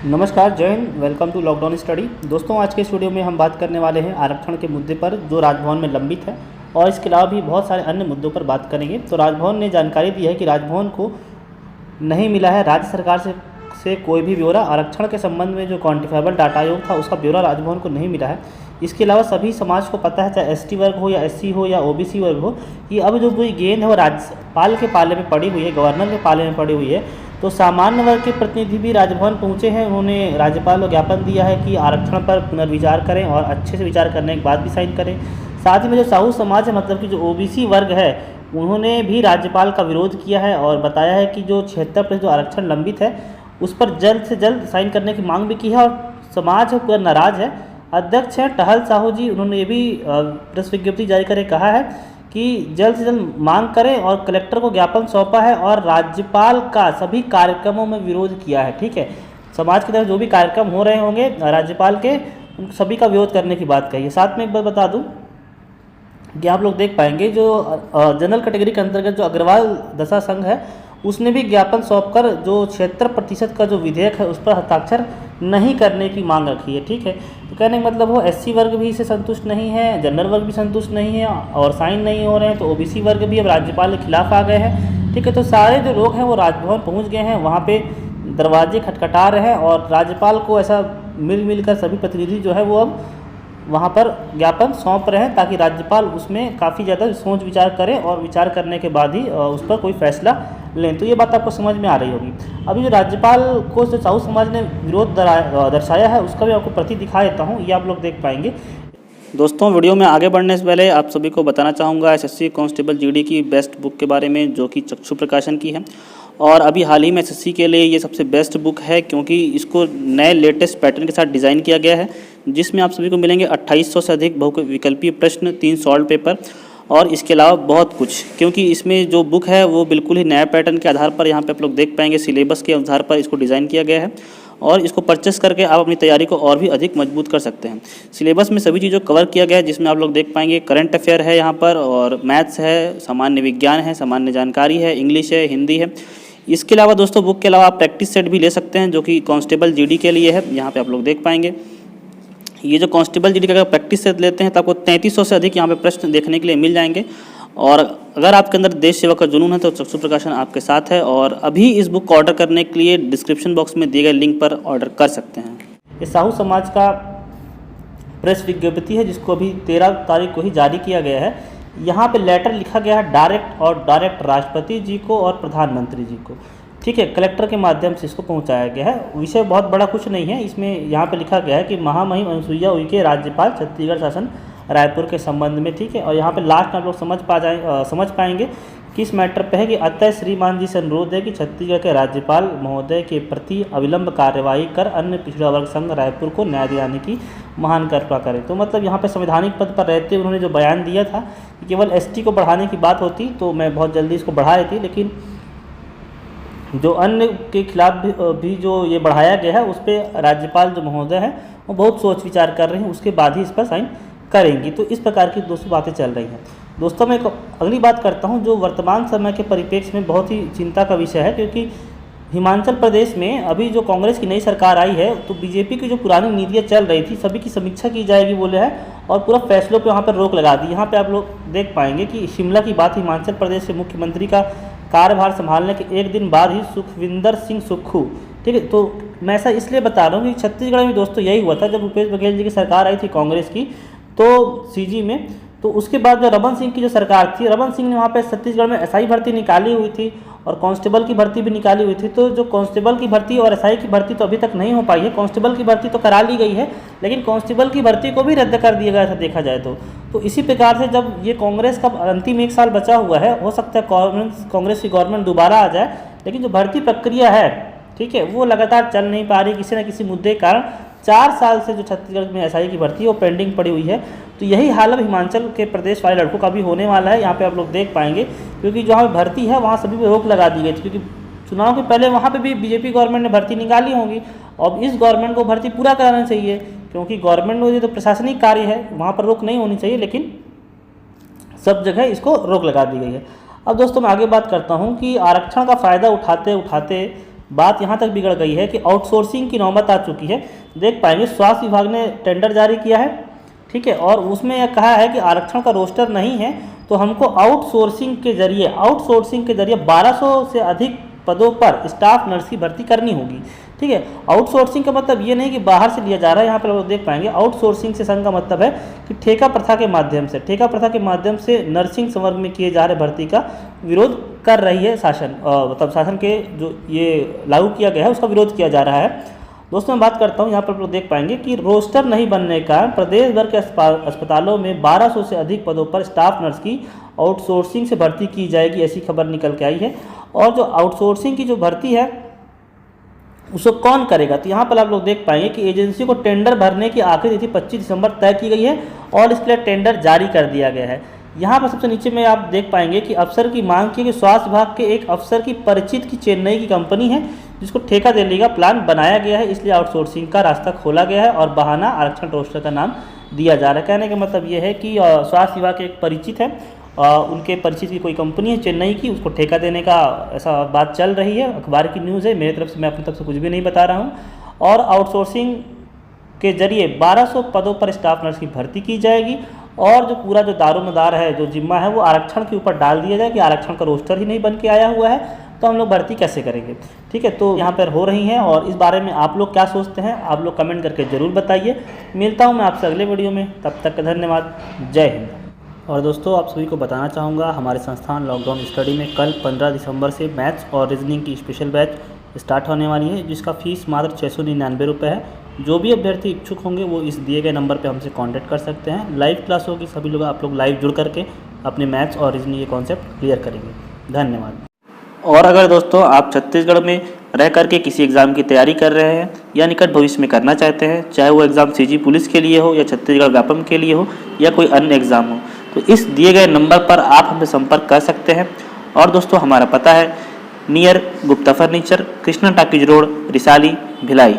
नमस्कार, जय हिंद। Welcome to lockdown study. दोस्तों, आज के इस वीडियो में हम बात करने वाले हैं आरक्षण के मुद्दे पर जो राजभवन में लंबित है, और इसके अलावा भी बहुत सारे अन्य मुद्दों पर बात करेंगे। तो राजभवन ने जानकारी दी है कि राजभवन को नहीं मिला है राज्य सरकार से कोई भी ब्यौरा। आरक्षण के संबंध में जो क्वान्टिफाइबल डाटा आयोग था उसका ब्यौरा राजभवन को नहीं मिला है। इसके अलावा सभी समाज को पता है, चाहे एसटी वर्ग हो या एससी हो या ओबीसी वर्ग हो, कि अब जो पूरी गेंद है वो राज्यपाल के पाले में पड़ी हुई है, गवर्नर के पाले में पड़ी हुई है। तो सामान्य वर्ग के प्रतिनिधि भी राजभवन पहुंचे हैं। उन्होंने राज्यपाल को ज्ञापन दिया है कि आरक्षण पर पुनर्विचार करें और अच्छे से विचार करने के बाद भी साइन करें। साथ ही में जो साहू समाज है, मतलब कि जो ओबीसी वर्ग है, उन्होंने भी राज्यपाल का विरोध किया है और बताया है कि जो 76% जो आरक्षण लंबित है उस पर जल्द से जल्द साइन करने की मांग भी की है। और समाज पूरा नाराज है। अध्यक्ष हैं टहल साहू जी, उन्होंने ये भी प्रेस विज्ञप्ति जारी करके कहा है कि जल्द से जल्द मांग करें, और कलेक्टर को ज्ञापन सौंपा है और राज्यपाल का सभी कार्यक्रमों में विरोध किया है। ठीक है, समाज की तरफ जो भी कार्यक्रम हो रहे होंगे राज्यपाल के, उन सभी का विरोध करने की बात कही है। साथ में एक बात बता दूं कि आप लोग देख पाएंगे जो जनरल कैटेगरी के अंतर्गत जो अग्रवाल दशा संघ है, उसने भी ज्ञापन सौंपकर जो 76% का जो विधेयक है उस पर हस्ताक्षर नहीं करने की मांग रखी है। ठीक है, तो कहने का मतलब वो एससी वर्ग भी इससे संतुष्ट नहीं है, जनरल वर्ग भी संतुष्ट नहीं है और साइन नहीं हो रहे हैं, तो ओबीसी वर्ग भी अब राज्यपाल के खिलाफ आ गए हैं। ठीक है, तो सारे जो लोग हैं वो राजभवन पहुंच गए हैं, वहाँ पे दरवाजे खटखटा रहे हैं और राज्यपाल को ऐसा मिल कर सभी प्रतिनिधि जो है वो अब वहाँ पर ज्ञापन सौंप रहे हैं, ताकि राज्यपाल उसमें काफ़ी ज़्यादा सोच विचार करें और विचार करने के बाद ही उस पर कोई फैसला लें। तो ये बात आपको समझ में आ रही होगी। अभी जो राज्यपाल को जो साहू समाज ने विरोध दर्शाया है उसका भी आपको प्रति दिखा देता हूँ, ये आप लोग देख पाएंगे। दोस्तों, वीडियो में आगे बढ़ने से पहले आप सभी को बताना चाहूँगा एसएससी कांस्टेबल जीडी की बेस्ट बुक के बारे में, जो कि चक्षु प्रकाशन की है। और अभी हाल ही में एसएससी के लिए ये सबसे बेस्ट बुक है, क्योंकि इसको नए लेटेस्ट पैटर्न के साथ डिज़ाइन किया गया है, जिसमें आप सभी को मिलेंगे 2800 से अधिक बहुविकल्पीय प्रश्न, 3 सॉल्व पेपर और इसके अलावा बहुत कुछ। क्योंकि इसमें जो बुक है वो बिल्कुल ही नया पैटर्न के आधार पर, यहाँ पे आप लोग देख पाएंगे सिलेबस के आधार पर इसको डिज़ाइन किया गया है, और इसको परचेस करके आप अपनी तैयारी को और भी अधिक मजबूत कर सकते हैं। सिलेबस में सभी चीज़ों कवर किया गया है, जिसमें आप लोग देख पाएंगे करंट अफेयर है यहाँ पर, और मैथ्स है, सामान्य विज्ञान है, सामान्य जानकारी है, इंग्लिश है, हिंदी है। इसके अलावा दोस्तों बुक के अलावा आप प्रैक्टिस सेट भी ले सकते हैं, जो कि कांस्टेबल जीडी के लिए है। यहाँ पे आप लोग देख पाएंगे ये जो कांस्टेबल जीडी का अगर प्रैक्टिस सेट लेते हैं तो आपको 3300 से अधिक यहाँ पे प्रश्न देखने के लिए मिल जाएंगे। और अगर आपके अंदर देश सेवा का जुनून है तो चक्षु प्रकाशन आपके साथ है, और अभी इस बुक को ऑर्डर करने के लिए डिस्क्रिप्शन बॉक्स में दिए गए लिंक पर ऑर्डर कर सकते हैं। ये साहू समाज का प्रेस विज्ञप्ति है, जिसको अभी 13 तारीख को ही जारी किया गया है। यहाँ पे लेटर लिखा गया है डायरेक्ट राष्ट्रपति जी को और प्रधानमंत्री जी को। ठीक है, कलेक्टर के माध्यम से इसको पहुंचाया गया है। विषय बहुत बड़ा कुछ नहीं है, इसमें यहाँ पे लिखा गया है कि महामहिम अनुसुईया उइके राज्यपाल छत्तीसगढ़ शासन रायपुर के संबंध में। ठीक है, और यहाँ पे लास्ट में आप लोग समझ पाएंगे किस मैटर पे है कि अतः श्रीमान जी से अनुरोध है कि छत्तीसगढ़ के राज्यपाल महोदय के प्रति अविलंब कार्यवाही कर अन्य पिछड़ा वर्ग संघ रायपुर को न्याय दिलाने की महान कृपा करें। तो मतलब यहाँ पे संवैधानिक पद पर रहते उन्होंने जो बयान दिया था कि केवल एसटी को बढ़ाने की बात होती तो मैं बहुत जल्दी इसको बढ़ा देती, लेकिन जो अन्य के खिलाफ भी जो ये बढ़ाया गया है उस पर राज्यपाल जो महोदय हैं वो बहुत सोच विचार कर रहे हैं, उसके बाद ही इस पर साइन करेंगी। तो इस प्रकार की दोस्तों बातें चल रही हैं। दोस्तों, मैं अगली बात करता हूं जो वर्तमान समय के परिप्रेक्ष्य में बहुत ही चिंता का विषय है, क्योंकि हिमाचल प्रदेश में अभी जो कांग्रेस की नई सरकार आई है, तो बीजेपी की जो पुरानी नीतियाँ चल रही थी सभी की समीक्षा की जाएगी बोले है, और पूरा फैसलों पे वहाँ पर रोक लगा दी। यहाँ पे आप लोग देख पाएंगे कि शिमला की बात, हिमाचल प्रदेश के मुख्यमंत्री का कार्यभार संभालने के एक दिन बाद ही सुखविंदर सिंह सुक्खू। ठीक है, तो मैं ऐसा इसलिए बता रहा हूँ कि छत्तीसगढ़ में दोस्तों यही हुआ था जब भूपेश बघेल जी की सरकार आई थी कांग्रेस की, तो सीजी में, तो उसके बाद जो रमन सिंह की जो सरकार थी, रमन सिंह ने वहाँ पे छत्तीसगढ़ में एसआई भर्ती निकाली हुई थी और कांस्टेबल की भर्ती भी निकाली हुई थी। तो जो कांस्टेबल की भर्ती और एसआई की भर्ती तो अभी तक नहीं हो पाई है। कांस्टेबल की भर्ती तो करा ली गई है, लेकिन कांस्टेबल की भर्ती को भी रद्द कर दिया गया था देखा जाए तो इसी प्रकार से जब ये कांग्रेस का अंतिम 1 साल बचा हुआ है, हो सकता है कांग्रेस की गवर्नमेंट दोबारा आ जाए, लेकिन जो भर्ती प्रक्रिया है, ठीक है, वो लगातार चल नहीं पा रही किसी न किसी मुद्दे के कारण। 4 साल से जो छत्तीसगढ़ में एसआई की भर्ती है वो पेंडिंग पड़ी हुई है। तो यही हाल अब हिमाचल के प्रदेश वाले लड़कों का भी होने वाला है। यहाँ पे आप लोग देख पाएंगे, क्योंकि जहाँ भर्ती है वहाँ सभी पे रोक लगा दी गई थी, क्योंकि चुनाव के पहले वहाँ पे भी बीजेपी गवर्नमेंट ने भर्ती निकाली होगी। अब इस गवर्नमेंट को भर्ती पूरा कराना चाहिए, क्योंकि गवर्नमेंट में जो प्रशासनिक कार्य है वहाँ पर रोक नहीं होनी चाहिए, लेकिन सब जगह इसको रोक लगा दी गई है। अब दोस्तों मैं आगे बात करता हूँ कि आरक्षण का फ़ायदा उठाते उठाते बात यहाँ तक बिगड़ गई है कि आउटसोर्सिंग की नौबत आ चुकी है। देख पाएंगे स्वास्थ्य विभाग ने टेंडर जारी किया है, ठीक है, और उसमें यह कहा है कि आरक्षण का रोस्टर नहीं है तो हमको आउटसोर्सिंग के जरिए 1200 से अधिक पदों पर स्टाफ नर्स की भर्ती करनी होगी, ठीक है। आउटसोर्सिंग का मतलब ये नहीं कि बाहर से लिया जा रहा है, यहाँ पर लोग देख पाएंगे आउटसोर्सिंग से संघ का मतलब है कि ठेका प्रथा के माध्यम से नर्सिंग संवर्ग में किए जा रहे भर्ती का विरोध कर रही है शासन, मतलब शासन के जो ये लागू किया गया है उसका विरोध किया जा रहा है। दोस्तों मैं बात करता हूँ, यहाँ पर लोग देख पाएंगे कि रोस्टर नहीं बनने का प्रदेश भर के अस्पतालों में 1200 से अधिक पदों पर स्टाफ नर्स की आउटसोर्सिंग से भर्ती की जाएगी, ऐसी खबर निकल के आई है। और जो आउटसोर्सिंग की जो भर्ती है उसको कौन करेगा, तो यहाँ पर आप लोग देख पाएंगे कि एजेंसी को टेंडर भरने की आखिरी तिथि 25 दिसंबर तय की गई है और इसके लिए टेंडर जारी कर दिया गया है। यहाँ पर सबसे नीचे में आप देख पाएंगे कि अफसर की मांग की कि स्वास्थ्य विभाग के एक अफसर की परिचित की चेन्नई की कंपनी है जिसको ठेका देने का प्लान बनाया गया है, इसलिए आउटसोर्सिंग का रास्ता खोला गया है और बहाना आरक्षण रोस्टर का नाम दिया जा रहा है। कहने का मतलब ये है कि स्वास्थ्य विभाग के एक परिचित है, उनके परिचित की कोई कंपनी है चेन्नई की, उसको ठेका देने का ऐसा बात चल रही है, अखबार की न्यूज़ है, मेरी तरफ से मैं अपनी तरफ से कुछ भी नहीं बता रहा हूँ। और आउटसोर्सिंग के जरिए 1200 पदों पर स्टाफ नर्स की भर्ती की जाएगी और जो पूरा जो दारोमदार है, जो जिम्मा है वो आरक्षण के ऊपर डाल दिया जाए कि आरक्षण का रोस्टर ही नहीं बन के आया हुआ है तो हम लोग भर्ती कैसे करेंगे, ठीक है। तो यहाँ पर हो रही हैं और इस बारे में आप लोग क्या सोचते हैं आप लोग कमेंट करके ज़रूर बताइए। मिलता हूँ मैं आपसे अगले वीडियो में, तब तक धन्यवाद, जय हिंद। और दोस्तों आप सभी को बताना चाहूँगा हमारे संस्थान लॉकडाउन स्टडी में कल 15 दिसंबर से मैथ्स और रीजनिंग की स्पेशल बैच स्टार्ट होने वाली है, जिसका फ़ीस मात्र 699 रुपये है। जो भी अभ्यर्थी इच्छुक होंगे वो इस दिए गए नंबर पे हमसे कांटेक्ट कर सकते हैं। लाइव क्लास होगी, सभी लोग आप लोग लाइव जुड़ करके अपने मैथ्स और रीजनिंग के कॉन्सेप्ट क्लियर करेंगे। धन्यवाद। और अगर दोस्तों आप छत्तीसगढ़ में रह करके किसी एग्ज़ाम की तैयारी कर रहे हैं या निकट भविष्य में करना चाहते हैं, चाहे वो एग्ज़ाम सीजी पुलिस के लिए हो या छत्तीसगढ़ व्यापम के लिए हो या कोई अन्य एग्ज़ाम हो, तो इस दिए गए नंबर पर आप हमसे संपर्क कर सकते हैं। और दोस्तों हमारा पता है near Gupta furniture, Krishna talkies road, Risali, Bhilai.